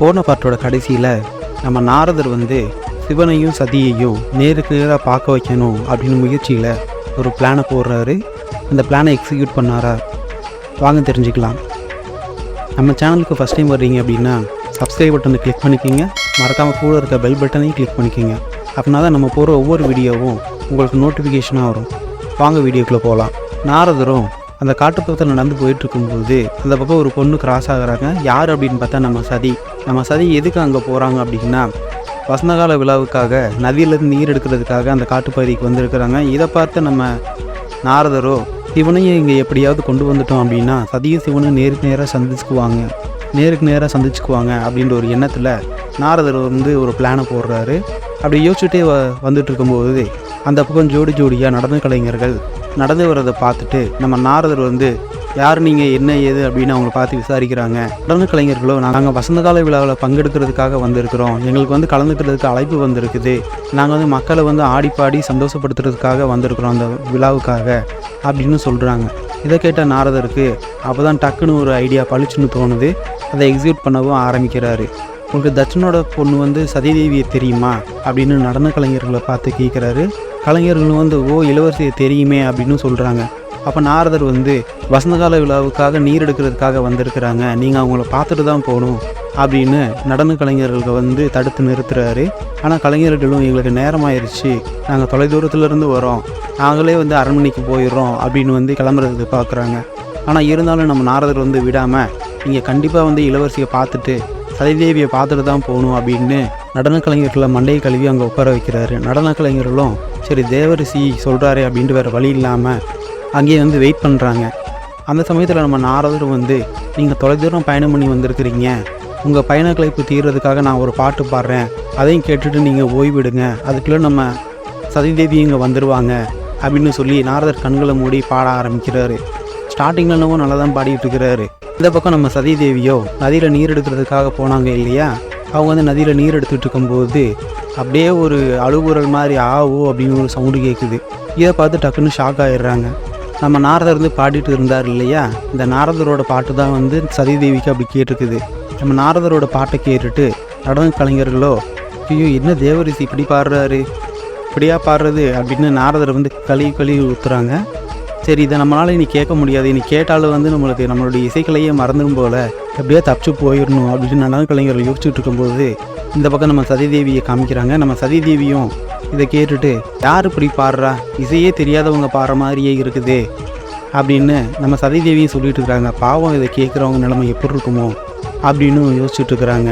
போன பாட்டோட கடைசியில் நம்ம நாரதர் சிவனையும் சதியையும் நேருக்கு நேராக பார்க்க வைக்கணும் அப்படின்னு முயற்சியில் ஒரு பிளானை போடுறாரு. அந்த பிளானை எக்ஸிக்யூட் பண்ணாரா? வாங்க தெரிஞ்சுக்கலாம். நம்ம சேனலுக்கு ஃபஸ்ட் டைம் வர்றீங்க அப்படின்னா சப்ஸ்கிரைப் பட்டனை கிளிக் பண்ணிக்கோங்க. மறக்காமல் கூட இருக்க பெல் பட்டனையும் கிளிக் பண்ணிக்கோங்க. அப்படின்னா தான் நம்ம போகிற ஒவ்வொரு வீடியோவும் உங்களுக்கு நோட்டிஃபிகேஷனாக வரும். வாங்க வீடியோக்குள்ளே போகலாம். நாரதரும் அந்த காட்டுப்பக்கத்தில் நடந்து போயிட்டுருக்கும்போது அந்த பக்கம் ஒரு பொண்ணு கிராஸ் ஆகுறாங்க. யார் அப்படின்னு பார்த்தா நம்ம சதி எதுக்கு அங்கே போகிறாங்க அப்படின்னா வசந்தகால விழாவுக்காக நதியிலேருந்து நீர் எடுக்கிறதுக்காக அந்த காட்டுப்பகுதிக்கு வந்திருக்கிறாங்க. இதை பார்த்து நம்ம நாரதரோ சிவனையும் இங்கே எப்படியாவது கொண்டு வந்துட்டோம் அப்படின்னா சதியும் சிவனும் நேருக்கு நேராக சந்திச்சுக்குவாங்க அப்படின்ற ஒரு எண்ணத்தில் நாரதர் ஒரு பிளானை போடுறாரு. அப்படி யோசிச்சுட்டே வந்துட்டு இருக்கும்போது அந்த பக்கம் ஜோடியாக நடன கலைஞர்கள் நடந்து வர்றதை பார்த்துட்டு நம்ம நாரதர் யார் நீங்கள் என்ன ஏது அப்படின்னு அவங்கள பார்த்து விசாரிக்கிறாங்க. நடன கலைஞர்களோ நாங்கள் வசந்தகால விழாவில் பங்கெடுக்கிறதுக்காக வந்திருக்கிறோம், எங்களுக்கு கலந்துக்கிறதுக்கு அழைப்பு வந்திருக்குது, நாங்கள் மக்களை ஆடி பாடி சந்தோஷப்படுத்துறதுக்காக வந்திருக்கிறோம் அந்த விழாவுக்காக அப்படின்னு சொல்கிறாங்க. இதை கேட்ட நாரதருக்கு அப்போ தான் டக்குன்னு ஒரு ஐடியா பளிச்சுன்னு தோணுது. அதை எக்ஸிக்யூட் பண்ணவும் ஆரம்பிக்கிறாரு. உங்களுக்கு தட்சனோட பொண்ணு சதிதேவியை தெரியுமா அப்படின்னு நடன கலைஞர்களை பார்த்து கேட்குறாரு. கலைஞர்களும் ஓ இளவரசியை தெரியுமே அப்படின்னு சொல்கிறாங்க. அப்போ நாரதர் வசந்தகால விழாவுக்காக நீர் எடுக்கிறதுக்காக வந்திருக்கிறாங்க, நீங்கள் அவங்கள பார்த்துட்டு தான் போகணும் அப்படின்னு நடன கலைஞர்களுக்கு தடுத்து நிறுத்துறாரு. ஆனால் கலைஞர்களும் எங்களுக்கு நேரமாயிருச்சு, நாங்கள் தொலைதூரத்துலேருந்து வரோம், நாங்களே அரண்மனைக்கு போயிடுறோம் அப்படின்னு கிளம்புறதுக்கு பார்க்குறாங்க. ஆனால் இருந்தாலும் நம்ம நாரதர் விடாமல் நீங்கள் கண்டிப்பாக இளவரசியை பார்த்துட்டு சதிதேவியை பார்த்துட்டு தான் போகணும் அப்படின்னு நடன கலைஞர்களை மண்டையை கழுவி அங்கே உட்கார வைக்கிறாரு. நடன கலைஞர்களும் சரி தேவரிசி சொல்கிறாரே அப்படின்ட்டு வேறு வழி இல்லாமல் அங்கேயே வெயிட் பண்ணுறாங்க. அந்த சமயத்தில் நம்ம நாரதர் நீங்கள் தொலைதூரம் பயணம் பண்ணி வந்திருக்கிறீங்க, உங்கள் பயண கலைப்பு தீர்றதுக்காக நான் ஒரு பாட்டு பாடுறேன், அதையும் கேட்டுட்டு நீங்கள் ஓய்விடுங்க, அதுக்குள்ளே நம்ம சதிதேவி இங்கே வந்துடுவாங்க அப்படின்னு சொல்லி நாரதர் கண்களை மூடி பாட ஆரம்பிக்கிறாரு. ஸ்டார்டிங்கில் என்னவோ நல்லா தான் பாடிட்டு இருக்கிறாரு. இந்த பக்கம் நம்ம சதிதேவியோ நதியில் நீர் எடுக்கிறதுக்காக போனாங்க இல்லையா, அவங்க நதியில் நீர் எடுத்துகிட்டு இருக்கும்போது அப்படியே ஒரு அழுகுரல் மாதிரி ஆவோ அப்படின்னு ஒரு சவுண்டு கேட்குது. இதை பார்த்து டக்குன்னு ஷாக் ஆகிடுறாங்க. நம்ம நாரதர் பாடிட்டு இருந்தார் இல்லையா, இந்த நாரதரோட பாட்டு தான் சதிதேவிக்கு அப்படி கேட்டிருக்குது. நம்ம நாரதரோட பாட்டை கேட்டுட்டு நடன கலைஞர்களோ ஐயோ என்ன தேவரிசி இப்படி பாடுறாரு, இப்படியா பாடுறது அப்படின்னு நாரதர் கழுவி ஊற்றுறாங்க. சரி இதை நம்மளால் இனி கேட்க முடியாது, இனி கேட்டாலும் நம்மளுடைய இசைக்கலையே மறந்துடும் போல் எப்படியா தப்பிச்சு போயிடணும் அப்படின்னு நடன கலைஞர்கள் யோசிச்சுட்டு இருக்கும்போது இந்த பக்கம் நம்ம சதிதேவியை காமிக்கிறாங்க. நம்ம சதிதேவியும் இதை கேட்டுட்டு யார் இப்படி பாடுறா, இசையே தெரியாதவங்க பாடுற மாதிரியே இருக்குது அப்படின்னு நம்ம சதிதேவியும் சொல்லிட்டு இருக்கிறாங்க. பாவம் இதை கேட்குறவங்க நிலைமை எப்படி இருக்குமோ அப்படின்னு யோசிச்சுட்டு இருக்கிறாங்க.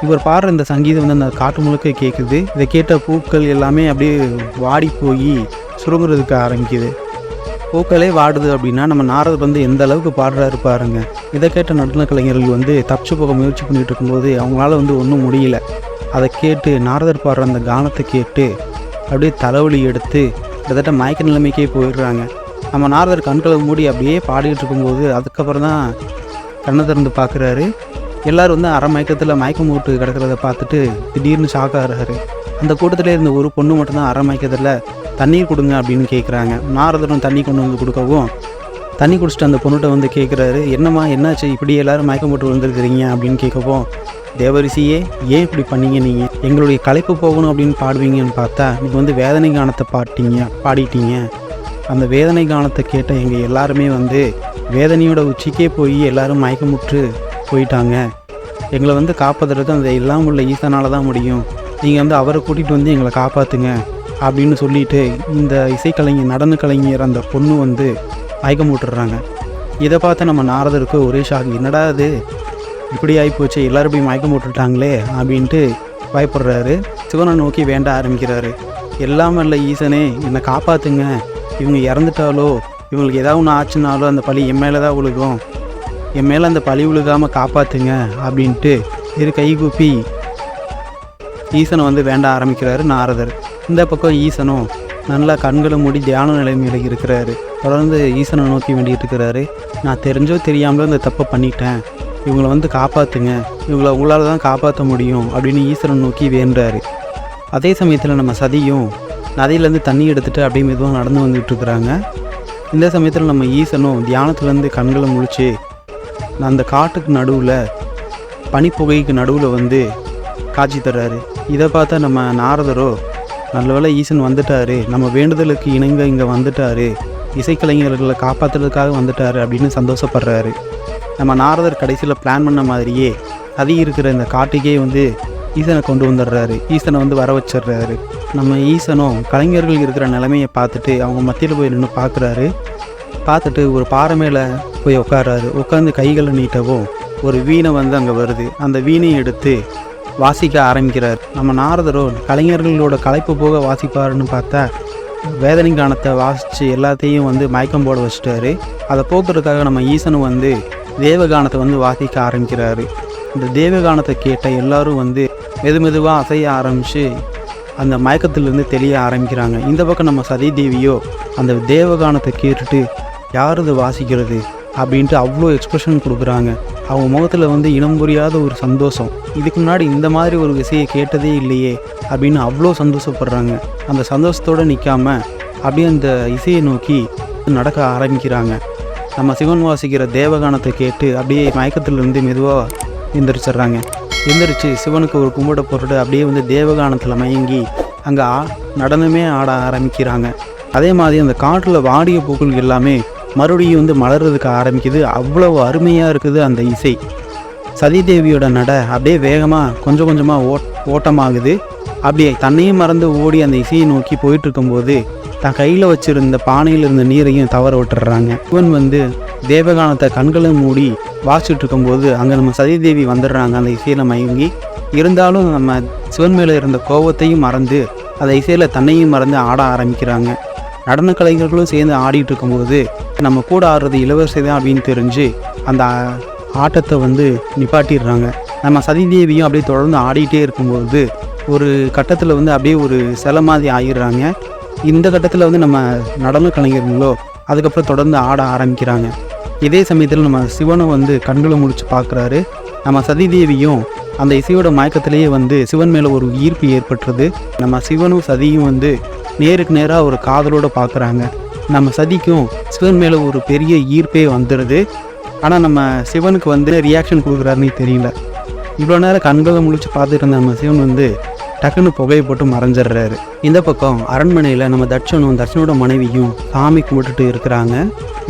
இவர் பாடுற இந்த சங்கீதம் அந்த காட்டு முழுக்க கேட்குது. இதை கேட்ட பூக்கள் எல்லாமே அப்படியே வாடி போய் சுருங்குறதுக்கு ஆரம்பிக்குது. பூக்களே வாடுது அப்படின்னா நம்ம நாரதர் எந்த அளவுக்கு பாடுறாரு பாருங்க. இதை கேட்ட நடன கலைஞர்கள் தப்பிச்சு போக முயற்சி பண்ணிட்டு இருக்கும்போது அவங்களால ஒன்றும் முடியல. அதை கேட்டு நாரதர் பாடுற அந்த கானத்தை கேட்டு அப்படியே தலைவலி எடுத்து கிட்டத்தட்ட மயக்க நிலைமைக்கே போயிடுறாங்க. நம்ம நாரதர் கண்களை மூடி அப்படியே பாடிட்டு இருக்கும்போது அதுக்கப்புறம் தான் கண்ணை திறந்து பார்க்குறாரு. எல்லோரும் அரை மயக்கத்தில் மயக்கம் போட்டு கிடக்கிறத பார்த்துட்டு திடீர்னு ஷாக் ஆகிறாரு. அந்த கூட்டத்தில் இருந்த ஒரு பொண்ணு மட்டும்தான் அரை மயக்கத்தில் தண்ணீர் கொடுங்க அப்படின்னு கேட்குறாங்க. நாரதரும் தண்ணி கொண்டு கொடுக்கவும் தண்ணி குடிச்சிட்டு அந்த பொண்ணுகிட்ட கேட்குறாரு, என்னம்மா என்னாச்சு இப்படி எல்லோரும் மயக்கம் போட்டு விழுந்துருக்கிறீங்க அப்படின்னு கேட்கவும் தேவரிசியே ஏன் இப்படி பண்ணீங்க, நீங்கள் எங்களுடைய களைப்பு போகணும் அப்படின்னு பாடுவீங்கன்னு பார்த்தா நீங்கள் வேதனை கானத்தை பாடிட்டீங்க. அந்த வேதனை கானத்தை கேட்ட எங்கள் எல்லாருமே வேதனையோட உச்சிக்கே போய் எல்லோரும் மயக்கமுற்று போயிட்டாங்க. எங்களை காப்பாற்றுறது அந்த எல்லாம் உள்ள ஈசனால் தான் முடியும், நீங்கள் அவரை கூட்டிகிட்டு எங்களை காப்பாற்றுங்க அப்படின்னு சொல்லிட்டு இந்த இசைக்கலைஞர் நடன கலைஞர் அந்த பொண்ணு மயக்கம் விட்டுறாங்க. இதை பார்த்து நம்ம நாரதருக்கு ஒரே ஷாக், என்னடா அது இப்படி ஆகிப்போச்சு, எல்லோரும் போய் மயக்கம் போட்டுட்டாங்களே அப்படின்ட்டு பயப்படுறாரு. சிவனை நோக்கி வேண்ட ஆரம்பிக்கிறாரு. எல்லாம் இல்லை ஈசனே என்னை காப்பாற்றுங்க, இவங்க இறந்துட்டாலோ இவங்களுக்கு ஏதாவது ஒன்று ஆச்சுனாலோ அந்த பழி என் மேலே தான் விழுகும், என் மேலே அந்த பழி விழுகாமல் காப்பாற்றுங்க அப்படின்ட்டு இரு கைகூப்பி ஈசனை வேண்ட ஆரம்பிக்கிறாரு நாரதர். இந்த பக்கம் ஈசனும் நல்லா கண்களை மூடி தியான நிலைமையில் இருக்கிறாரு. தொடர்ந்து ஈசனை நோக்கி வேண்டிகிட்டு இருக்கிறாரு. நான் தெரிஞ்சோ தெரியாமலோ இந்த தப்பை பண்ணிட்டேன், இவங்களை காப்பாற்றுங்க, இவங்களை உங்களால் தான் காப்பாற்ற முடியும் அப்படின்னு ஈசனை நோக்கி வேண்டுறாரு. அதே சமயத்தில் நம்ம சதியும் நதியிலேருந்து தண்ணி எடுத்துகிட்டு அப்படியே மெதுவாக நடந்து வந்துட்டு இருக்கிறாங்க. இந்த சமயத்தில் நம்ம ஈசனும் தியானத்துலேருந்து கண்களை முழிச்சு அந்த காட்டுக்கு நடுவில் பனிப்புகைக்கு நடுவில் வந்து காட்சி தர்றாரு. இதை பார்த்தா நம்ம நாரதரோ, நல்ல வேளை ஈசன் வந்துட்டாரு, நம்ம வேண்டுதலுக்கு இணங்க இங்கே வந்துட்டாரு, இசைக்கலைஞர்களை காப்பாற்றுறதுக்காக வந்துட்டாரு அப்படின்னு சந்தோஷப்படுறாரு. நம்ம நாரதர் கடைசியில் பிளான் பண்ண மாதிரியே சதி இருக்கிற இந்த காட்டுக்கே வந்து ஈசனை கொண்டு வந்துடுறாரு. ஈசனை வந்து வர வச்சிடுறாரு. நம்ம ஈசனும் கலைஞர்கள் இருக்கிற நிலைமையை பார்த்துட்டு அவங்க மத்தியில் போய் நின்று பார்க்குறாரு. பார்த்துட்டு ஒரு பாறை மேலே போய் உட்கார்றாரு. உட்காந்து கைகளை நீட்டவும் ஒரு வீணை வந்து அங்கே வருது. அந்த வீணையை எடுத்து வாசிக்க ஆரம்பிக்கிறார். நம்ம நாரதரோ கலைஞர்களோட களைப்பு போக வாசிப்பாருன்னு பார்த்தா வேதனை கானத்தை வாசித்து எல்லாத்தையும் வந்து மயக்கம் போட வச்சுட்டாரு. அதை போக்குறதுக்காக நம்ம ஈசனும் வந்து தேவகானத்தை வந்து வாசிக்க ஆரம்பிக்கிறாரு. இந்த தேவகானத்தை கேட்ட எல்லாரும் வந்து மெதுவாக அசைய ஆரம்பித்து அந்த மயக்கத்திலேருந்து தெளிய ஆரம்பிக்கிறாங்க. இந்த பக்கம் நம்ம சதி தேவியோ அந்த தேவகானத்தை கேட்டுட்டு யார் இது வாசிக்கிறது அப்படின்ட்டு அவ்வளோ எக்ஸ்ப்ரெஷன் கொடுக்குறாங்க. அவங்க முகத்தில் வந்து இனம் புரியாத ஒரு சந்தோஷம். இதுக்கு முன்னாடி இந்த மாதிரி ஒரு விஷயம் கேட்டதே இல்லையே அப்படின்னு அவ்வளோ சந்தோஷப்படுறாங்க. அந்த சந்தோஷத்தோடு நிற்காம அப்படியே அந்த இசையை நோக்கி நடக்க ஆரம்பிக்கிறாங்க. நம்ம சிவன் வாசிக்கிற தேவகானத்தை கேட்டு அப்படியே மயக்கத்திலிருந்து மெதுவாக எந்திரிச்சிட்றாங்க. எந்திரிச்சு சிவனுக்கு ஒரு கும்பிட போட்டுட்டு அப்படியே வந்து தேவகானத்தில் மயங்கி அங்கே நடனமே ஆட ஆரம்பிக்கிறாங்க. அதே மாதிரி அந்த காட்டில் வாடிய பூக்கள் எல்லாமே மறுபடியும் வந்து மலர்றதுக்கு ஆரம்பிக்குது. அவ்வளவு அருமையாக இருக்குது அந்த இசை. சதிதேவியோட நட அப்படியே வேகமாக கொஞ்சம் கொஞ்சமாக ஓட்டமாகுது. அப்படியே தன்னையும் மறந்து ஓடி அந்த இசையை நோக்கி போயிட்டு இருக்கும்போது தன் கையில் வச்சுருந்த பானையில் இருந்த நீரையும் தவற விட்டுறாங்க. சிவன் வந்து தேவகானத்தை கண்களை மூடி வாசிச்சுட்டு இருக்கும்போது அங்கே நம்ம சதிதேவி வந்துடுறாங்க அந்த இசையில் மயங்கி. இருந்தாலும் நம்ம சிவன் மேலே இருந்த கோபத்தையும் மறந்து அந்த இசையில் தன்னையும் மறந்து ஆட ஆரம்பிக்கிறாங்க. நடன கலைஞர்களும் சேர்ந்து ஆடிட்டு இருக்கும்போது நம்ம கூட ஆடுறது இளவரசி தான் அப்படின்னு தெரிஞ்சு அந்த ஆட்டத்தை வந்து நிப்பாட்டிடுறாங்க. நம்ம சதிதேவியும் அப்படியே தொடர்ந்து ஆடிட்டே இருக்கும்போது ஒரு கட்டத்தில் வந்து அப்படியே ஒரு சிலை மாதிரி ஆகிடுறாங்க. இந்த கட்டத்தில் வந்து நம்ம நடன கலைஞர்களோ அதுக்கப்புறம் தொடர்ந்து ஆட ஆரம்பிக்கிறாங்க. இதே சமயத்தில் நம்ம சிவனை வந்து கண்களை முடிச்சு பார்க்குறாரு. நம்ம சதிதேவியும் அந்த இசையோட மயக்கத்திலேயே வந்து சிவன் மேலே ஒரு ஈர்ப்பு ஏற்பட்டுறது. நம்ம சிவனும் சதியும் வந்து நேருக்கு நேராக ஒரு காதலோடு பார்க்குறாங்க. நம்ம சதிக்கும் சிவன் மேலே ஒரு பெரிய ஈர்ப்பே வந்துடுது. ஆனால் நம்ம சிவனுக்கு வந்து ரியாக்ஷன் கொடுக்குறாருன்னு தெரியல. இவ்வளோ நேரம் கண்களை முழிச்சு பார்த்துட்டு இருந்த நம்ம சிவன் வந்து டக்குன்னு புகையை போட்டு மறைஞ்சிடுறாரு. இந்த பக்கம் அரண்மனையில் நம்ம தட்சனோட மனைவியும் சாமி கும்பிட்டுட்டு இருக்கிறாங்க.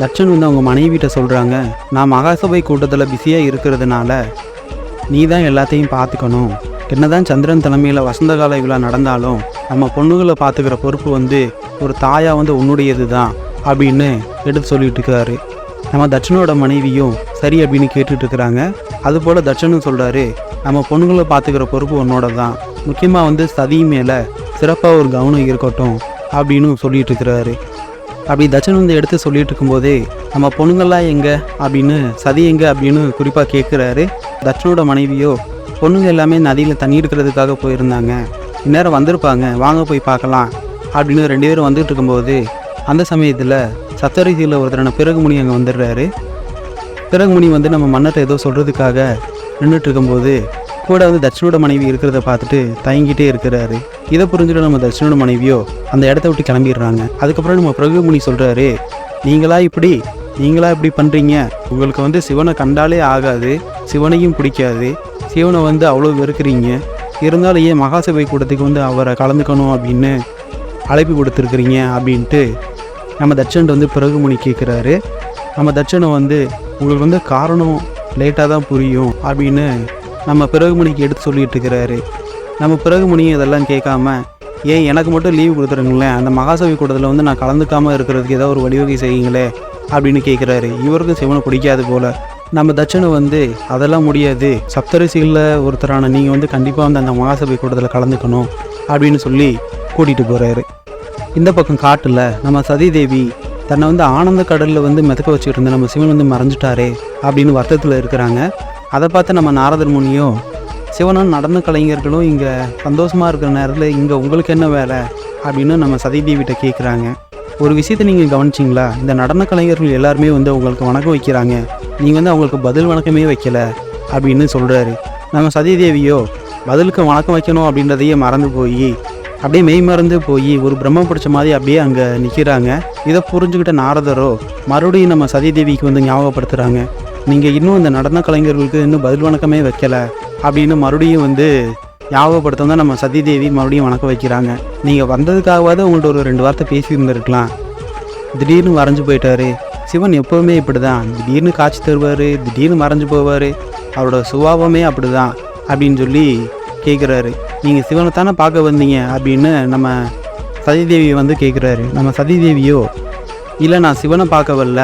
தட்சன் வந்து அவங்க மனைவிட்ட சொல்கிறாங்க, நான் மகாசபை கூட்டத்தில் பிஸியாக இருக்கிறதுனால நீ தான் எல்லாத்தையும் பார்த்துக்கணும். என்னதான் சந்திரன் தலைமையில் வசந்த கால விழா நடந்தாலும் நம்ம பொண்ணுகளை பார்த்துக்கிற பொறுப்பு வந்து ஒரு தாயாக வந்து உன்னுடையது தான் அப்படின்னு எடுத்து சொல்லிட்டு இருக்காரு. நம்ம தட்சனோட மனைவியும் சரி அப்படின்னு கேட்டுட்டு இருக்கிறாங்க. அதுபோல் தட்சனும் சொல்கிறாரு, நம்ம பொண்ணுங்களை பார்த்துக்கிற பொறுப்பு உன்னோட தான், முக்கியமாக வந்து சதி மேலே சிறப்பாக ஒரு கவனம் இருக்கட்டும் அப்படின்னு சொல்லிட்டு இருக்கிறாரு. அப்படி தட்சன் வந்து எடுத்து சொல்லிட்டு இருக்கும்போதே நம்ம பொண்ணுங்கள்லாம் எங்கே அப்படின்னு சதி எங்கே அப்படின்னு குறிப்பாக கேட்குறாரு. தட்சனோட மனைவியோ பொண்ணுங்க எல்லாமே நதியில் தண்ணி எடுக்கிறதுக்காக போயிருந்தாங்க, இந்நேரம் வந்திருப்பாங்க, வாங்க போய் பார்க்கலாம் அப்படின்னு 2 பேரும் வந்துட்டு இருக்கும்போது அந்த சமயத்தில் சப்தரிசியில் ஒருத்தரான பிறகுமுனி அங்கே வந்துடுறாரு. பிறகுமுனி வந்து நம்ம மன்னர்கிட்ட ஏதோ சொல்கிறதுக்காக நின்றுட்டு இருக்கும்போது கூட வந்து தட்சனோட மனைவி இருக்கிறத பார்த்துட்டு தயங்கிட்டே இருக்கிறாரு. இதை புரிஞ்சுட்டு நம்ம தட்சனோட மனைவியோ அந்த இடத்த விட்டு கிளம்பிடுறாங்க. அதுக்கப்புறம் நம்ம பிறகுமுனி சொல்கிறாரு, நீங்களா இப்படி பண்ணுறீங்க, உங்களுக்கு வந்து சிவனை கண்டாலே ஆகாது, சிவனையும் பிடிக்காது, சிவனை வந்து அவ்வளோ வெறுக்கிறீங்க, இருந்தாலும் ஏன் மகாசபை கூட்டத்துக்கு வந்து அவரை கலந்துக்கணும் அப்படின்னு அழைப்பு கொடுத்துருக்குறீங்க அப்படின்ட்டு நம்ம தட்சன் வந்து பிறகுமுனி கேட்குறாரு. நம்ம தட்சனை வந்து உங்களுக்கு வந்து காரணம் லேட்டாக தான் புரியும் அப்படின்னு நம்ம பிறகுமுனிக்கு எடுத்து சொல்லிட்டு இருக்கிறாரு. நம்ம பிறகுமுனி இதெல்லாம் கேட்காம, ஏன் எனக்கு மட்டும் லீவு கொடுத்துருங்களேன், அந்த மகாசபை கூட்டத்தில் வந்து நான் கலந்துக்காமல் இருக்கிறதுக்கு ஏதாவது ஒரு வழிவகை செய்யுங்களே அப்படின்னு கேட்குறாரு. இவருக்கும் சிவனை பிடிக்காது போல். நம்ம தட்சனை வந்து அதெல்லாம் முடியாது, சப்தரிசிகளில் ஒருத்தரான நீங்கள் வந்து கண்டிப்பாக வந்து அந்த மகாசபை கூட்டத்தில் கலந்துக்கணும் அப்படின்னு சொல்லி கூட்டிகிட்டு போகிறாரு. இந்த பக்கம் காட்டில் நம்ம சதிதேவி தன்னை வந்து ஆனந்த கடலில் வந்து மிதக்க வச்சுக்கிட்டு இருந்த நம்ம சிவன் வந்து மறைஞ்சிட்டாரே அப்படின்னு வருத்தத்தில் இருக்கிறாங்க. அதை பார்த்து நம்ம நாரதர் முனியும் சிவனும் நடன கலைஞர்களும் இங்கே சந்தோஷமாக இருக்கிற நேரத்தில் இங்கே உங்களுக்கு என்ன வேலை அப்படின்னு நம்ம சதிதேவிகிட்ட கேட்குறாங்க. ஒரு விஷயத்தை நீங்கள் கவனிச்சிங்களா, இந்த நடன கலைஞர்கள் எல்லாருமே வந்து உங்களுக்கு வணக்கம் வைக்கிறாங்க, நீங்கள் வந்து அவங்களுக்கு பதில் வணக்கமே வைக்கலை அப்படின்னு சொல்கிறாரு. நம்ம சதிதேவியோ பதிலுக்கு வணக்கம் வைக்கணும் அப்படின்றதையே மறந்து போய் அப்படியே மெய் மறந்து போய் ஒரு பிரம்ம பிடிச்ச மாதிரி அப்படியே அங்கே நிற்கிறாங்க. இதை புரிஞ்சுக்கிட்ட நாரதரோ மறுபடியும் நம்ம சதிதேவிக்கு வந்து ஞாபகப்படுத்துகிறாங்க, நீங்கள் இன்னும் இந்த நடன கலைஞர்களுக்கு இன்னும் பதில் வணக்கமே வைக்கலை அப்படின்னு மறுபடியும் வந்து ஞாபகப்படுத்த தான் நம்ம சதிதேவி மறுபடியும் வணக்கம் வைக்கிறாங்க. நீங்கள் வந்ததுக்காகவாவது உங்கள்கிட்ட ஒரு 2 வார்த்தை பேசியிருந்துருக்கலாம். திடீர்னு மறைஞ்சு போயிட்டாரு. சிவன் எப்போவுமே இப்படி தான், திடீர்னு காட்சி தருவார், திடீர்னு மறைஞ்சு போவார், அவரோட சுபாவமே அப்படி தான் அப்படின்னு சொல்லி கேட்குறாரு. நீங்கள் சிவனை தானே பார்க்க வந்தீங்க அப்படின்னு நம்ம சதிதேவி வந்து கேட்குறாரு. நம்ம சதிதேவியோ, இல்லை நான் சிவனை பார்க்க வரல.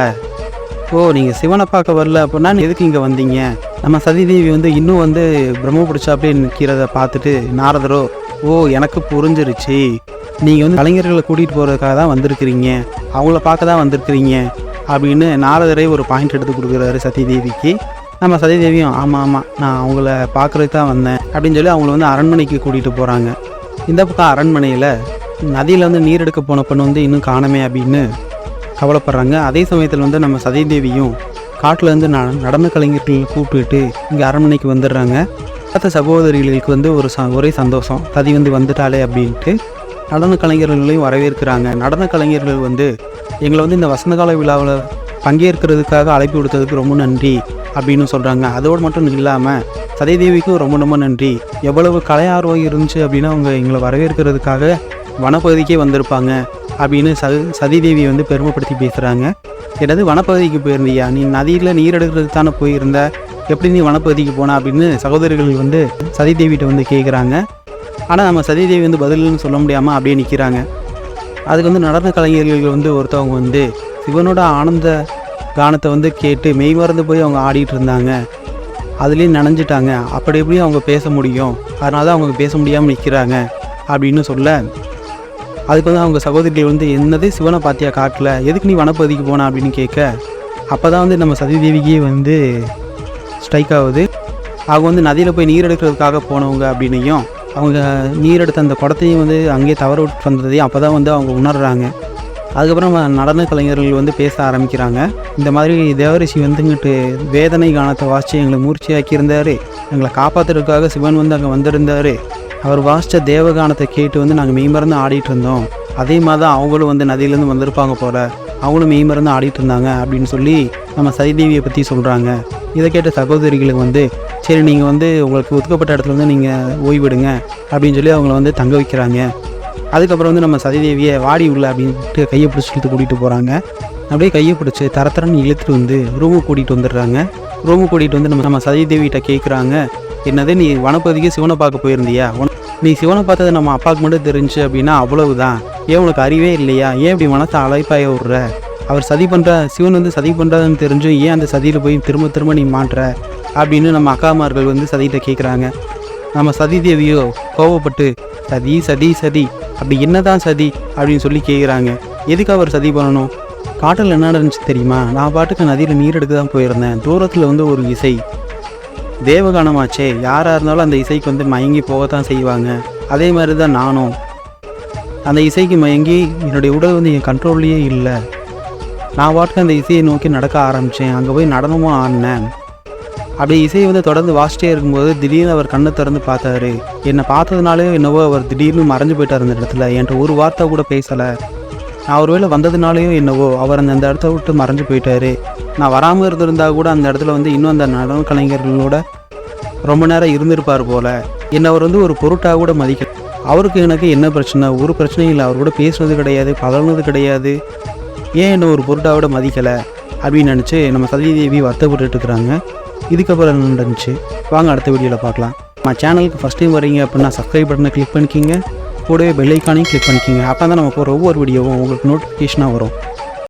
ஓ, நீங்கள் சிவனை பார்க்க வரல அப்படின்னா எதுக்கு இங்கே வந்தீங்க? நம்ம சதிதேவி வந்து இன்னும் வந்து பிரம்ம பிடிச்சா அப்படியே நிற்கிறத பார்த்துட்டு நாரதரோ, ஓ எனக்கு புரிஞ்சிருச்சு, நீங்கள் வந்து கலைஞர்களை கூட்டிகிட்டு போகிறதுக்காக தான் வந்திருக்கிறீங்க, அவங்கள பார்க்க தான் வந்திருக்கிறீங்க அப்படின்னு நாரதரே ஒரு பாயிண்ட் எடுத்து கொடுக்குறாரு சதிதேவிக்கு. நம்ம சதிதேவியும் ஆமாம் நான் அவங்கள பார்க்குறதுக்கு தான் வந்தேன் அப்படின்னு சொல்லி அவங்கள வந்து அரண்மனைக்கு கூட்டிகிட்டு போகிறாங்க. இந்த பக்கம் அரண்மனையில் நதியில் வந்து நீர் எடுக்க போன பொண்ணு வந்து இன்னும் காணமே அப்படின்னு கவலைப்படுறாங்க. அதே சமயத்தில் வந்து நம்ம சதிதேவியும் காட்டில் வந்து நடன கலைஞர்கள் கூப்பிட்டுட்டு இங்கே அரண்மனைக்கு வந்துடுறாங்க. பார்த்த சகோதரிகளுக்கு வந்து ஒரே சந்தோஷம், சதி வந்து வந்துட்டாலே அப்படின்ட்டு நடன கலைஞர்களையும் வரவேற்கிறாங்க. நடன கலைஞர்கள் வந்து எங்களை வந்து இந்த வசந்தகால விழாவில் பங்கேற்கிறதுக்காக அழைப்பு விடுத்ததுக்கு ரொம்ப நன்றி அப்படின்னு சொல்கிறாங்க. அதோடு மட்டும் இல்லாமல் சதிதேவிக்கும் ரொம்ப ரொம்ப நன்றி, எவ்வளவு கலை ஆர்வம் இருந்துச்சு அப்படின்னா அவங்க எங்களை வரவேற்கிறதுக்காக வனப்பகுதிக்கே வந்திருப்பாங்க அப்படின்னு சதிதேவி வந்து பெருமைப்படுத்தி பேசுகிறாங்க. ஏதாவது வனப்பகுதிக்கு போயிருந்தியா, நீ நதியில் நீர் எடுக்கிறதுக்கு தானே போயிருந்த, எப்படி நீ வனப்பகுதிக்கு போனா அப்படின்னு சகோதரிகள் வந்து சதிதேவிகிட்ட வந்து கேட்குறாங்க. ஆனால் நம்ம சதிதேவி வந்து பதில்னு சொல்ல முடியாமல் அப்படியே நிற்கிறாங்க. அதுக்கு வந்து நடன கலைஞர்கள் வந்து ஒருத்தவங்க வந்து சிவனோட ஆனந்த கானத்தை வந்து கேட்டு மெய் மறந்து போய் அவங்க ஆடிட்டு இருந்தாங்க, அதுலேயும் நனைஞ்சிட்டாங்க, அப்படி எப்படி அவங்க பேச முடியும், அதனால தான் அவங்க பேச முடியாமல் நிற்கிறாங்க அப்படின்னு சொல்ல, அதுக்கு வந்து அவங்க சகோதரிகள் வந்து என்னது சிவனை பார்த்தியா காட்டில், எதுக்கு நீ வனப்பகுதிக்கு போனா அப்படின்னு கேட்க, அப்போ தான் வந்து நம்ம சதிதேவிக்கே வந்து ஸ்ட்ரைக் ஆகுது. அவங்க வந்து நதியில் போய் நீர் எடுக்கிறதுக்காக போனவங்க அப்படின்னையும் அவங்க நீர் எடுத்த அந்த குடத்தையும் வந்து அங்கேயே தவற விட்டு வந்ததையும் அப்போ தான் வந்து அவங்க உணர்கிறாங்க. அதுக்கப்புறம் நடன கலைஞர்கள் வந்து பேச ஆரம்பிக்கிறாங்க. இந்த மாதிரி தேவரிஷி வந்துங்கிட்டு வேதனை கானத்தை வாசித்து எங்களை மூர்ச்சியாக்கியிருந்தார், எங்களை காப்பாற்றுறதுக்காக சிவன் வந்து அங்கே வந்திருந்தார், அவர் வாசித்த தேவகானத்தை கேட்டு வந்து நாங்கள் மெய்மறந்து ஆடிட்டு இருந்தோம், அதே மாதிரி தான் அவங்களும் வந்து நதியிலேருந்து வந்திருப்பாங்க போல், அவங்களும் மெய்மறந்து ஆடிட்டு இருந்தாங்க அப்படின்னு சொல்லி நம்ம சதிதேவியை பற்றி சொல்கிறாங்க. இதை கேட்ட சகோதரிகளுக்கு வந்து சரி நீங்கள் வந்து உங்களுக்கு ஒதுக்கப்பட்ட இடத்துல வந்து நீங்கள் ஓய்விடுங்க அப்படின்னு சொல்லி அவங்கள வந்து தங்க வைக்கிறாங்க. அதுக்கப்புறம் வந்து நம்ம சதிதேவியை வாடி உள்ள அப்படின்ட்டு கையை பிடிச்சிட்டு கூட்டிகிட்டு போகிறாங்க. அப்படியே கையை பிடிச்சி தரத்தரன்னு இழுத்துட்டு வந்து ரூமுக்கு கூட்டிகிட்டு வந்துடுறாங்க. ரூமுக்கு கூட்டிகிட்டு வந்து நம்ம சதிதேவிகிட்ட கேட்குறாங்க, என்னது நீ வனப்பகுதிக்கு சிவனை பார்க்க போயிருந்தியா, நீ சிவனை பார்த்தது நம்ம அப்பாவுக்கு மட்டும் தெரிஞ்சு அப்படின்னா அவ்வளவுதான், ஏன் உனக்கு அறிவே இல்லையா, ஏன் இப்படி மனசை அலைப்பாய விட்ற, அவர் சதி பண்ணுற சிவன் வந்து சதி பண்ணுறதுன்னு தெரிஞ்சும் ஏன் அந்த சதியில் போய் திரும்ப திரும்ப நீ மாட்டுற அப்படின்னு நம்ம அக்காமார்கள் வந்து சதிகிட்ட கேட்குறாங்க. நம்ம சதிதேவியோ கோவப்பட்டு சதி சதி சதி அப்படி என்னதான் சதி அப்படின்னு சொல்லி கேட்குறாங்க. எதுக்கு அவர் சதி பண்ணணும், காட்டில் என்ன நடந்துச்சு தெரியுமா, நான் பாட்டுக்கு நதியில் நீர் எடுக்க தான் போயிருந்தேன், தூரத்தில் வந்து ஒரு இசை தேவகானமாச்சே, யாராக இருந்தாலும் அந்த இசைக்கு வந்து மயங்கி போகத்தான் செய்வாங்க, அதே மாதிரி தான் நானும் அந்த இசைக்கு மயங்கி என்னுடைய உடல் வந்து என் கண்ட்ரோல்லையே இல்லை, நான் பாட்டுக்கு அந்த இசையை நோக்கி நடக்க ஆரம்பித்தேன், அங்கே போய் நடனமும் ஆடினேன், அப்படி இசையை வந்து தொடர்ந்து வாசிட்டே இருக்கும்போது திடீர்னு அவர் கண்ணை திறந்து பார்த்தாரு, என்னை பார்த்ததுனாலே என்னவோ அவர் திடீர்னு மறைஞ்சு போயிட்டார் அந்த இடத்துல, என்கிட்ட ஒரு வார்த்தை கூட பேசலை, நான் ஒருவேளை வந்ததுனாலேயும் என்னவோ அவர் அந்த இடத்த விட்டு மறைஞ்சு போயிட்டாரு, நான் வராமல் இருந்திருந்தா கூட அந்த இடத்துல வந்து இன்னும் அந்த நடன கலைஞர்களோட ரொம்ப நேரம் இருந்திருப்பார் போல், என்னை அவர் வந்து ஒரு பொருட்டாக கூட மதிக்க, அவருக்கு எனக்கு என்ன பிரச்சனை, ஒரு பிரச்சனையும் இல்லை, அவர் கூட பேசுனது கிடையாது, பழகுனது கிடையாது, ஏன் என்ன ஒரு பொருட்டாக கூட மதிக்கலை அப்படின்னு நினச்சி நம்ம சதிதேவி வருத்தப்பட்டு இருக்கிறாங்க. இதுக்கப்புறம் என்ன நடந்துச்சு வாங்க அடுத்த வீடியோவில் பார்க்கலாம். நம்ம சேனலுக்கு ஃபஸ்ட் டைம் வரீங்க அப்படின்னா சப்ஸ்கிரைப் பட்டனை கிளிக் பண்ணிக்கிங்க, கூடவே பெல் ஐக்கானையும் கிளிக் பண்ணிக்கிங்க, அப்போ தான் நம்ம போகிற ஒவ்வொரு வீடியோவும் உங்களுக்கு நோட்டிஃபிகேஷனாக வரும்.